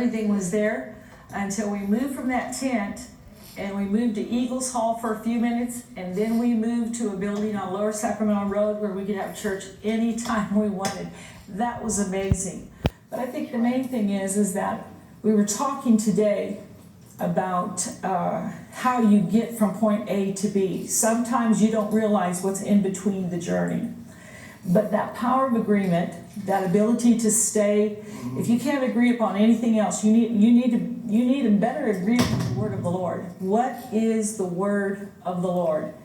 everything was there until we moved from that tent and we moved to Eagles Hall for a few minutes, and then we moved to a building on Lower Sacramento Road where we could have church anytime we wanted. That was amazing. But I think the main thing is that we were talking today about how you get from point A to B. Sometimes you don't realize what's in between the journey. But that power of agreement, that ability to stay, if you can't agree upon anything else, you need to better agree with the word of the Lord. What is the word of the Lord?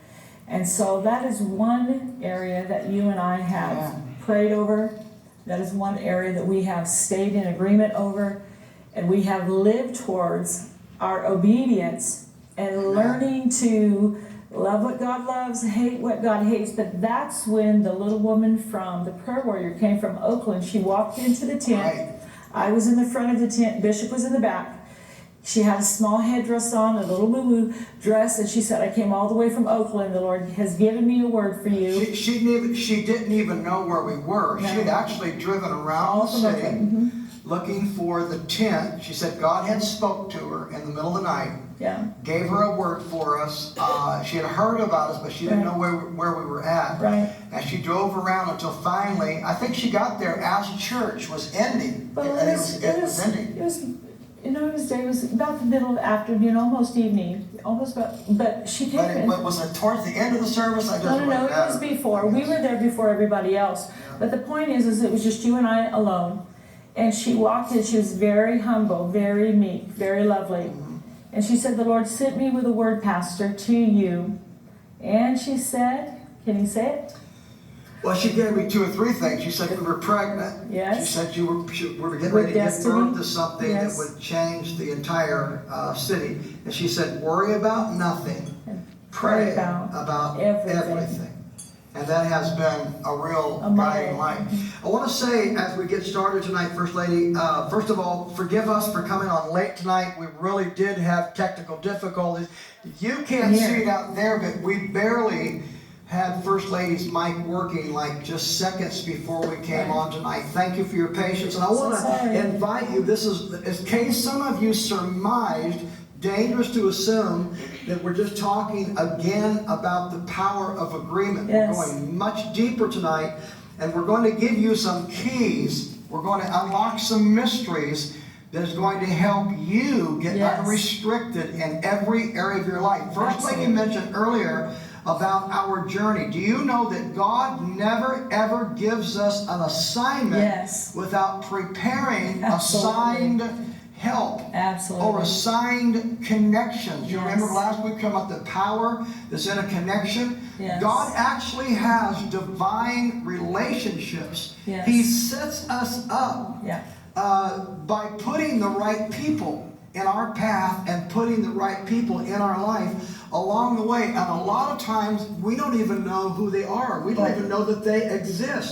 And so that is one area that you and I have prayed over. That is one area that we have stayed in agreement over, and we have lived towards our obedience and learning to love what God loves, hate what God hates. But that's when the little woman from the prayer warrior came from Oakland. She walked into the tent. Right. I was in the front of the tent. Bishop was in the back. She had a small headdress on, a little moo-moo dress, and she said, I came all the way from Oakland. The Lord has given me a word for you. She didn't even know where we were. No. She had actually driven around All the from city Oakland. looking for the tent. She said God had spoke to her in the middle of the night, Yeah. gave her a word for us. She had heard about us, but she didn't know where we were at. Right. And she drove around until finally, I think she got there as church was ending. Well, And it was ending. it was, you know, it was about the middle of the afternoon, almost evening, but she came in. But was it towards the end of the service? I just No, it was before. We were there before everybody else. Yeah. But the point is it was just you and I alone. And she walked in, she was very humble, very meek, very lovely. And she said, the Lord sent me with a word, Pastor, to you. And she said, can you say it? Well, she gave me 2 or 3 things. She said we were pregnant. Yes. She said we were getting With ready to give destiny. birth to something Yes. that would change the entire city. And she said, worry about nothing. And Pray about about everything. everything. And that has been a real A model. guiding light. I want to say, as we get started tonight, First Lady, first of all, forgive us for coming on late tonight. We really did have technical difficulties. You can't Here. see it out there, but we barely had First Lady's mic working like just seconds before we came Right. on tonight. Thank you for your patience. And I So want to sorry. invite you, this is, in case some of you surmised, dangerous to assume that we're just talking again about the power of agreement. Yes. We're going much deeper tonight, and we're going to give you some keys. We're going to unlock some mysteries that is going to help you get Yes. unrestricted in every area of your life. First Lady Absolutely. mentioned earlier about our journey. Do you know that God never ever gives us an assignment Yes. without preparing Absolutely. assigned help? Absolutely. Or assigned connections. You Yes. remember last week about the power that's in a connection? Yes. God actually has divine relationships. Yes. He sets us up Yeah. by putting the right people in our path and putting the right people in our life along the way. And a lot of times we don't even know who they are. We don't Right. even know that they exist.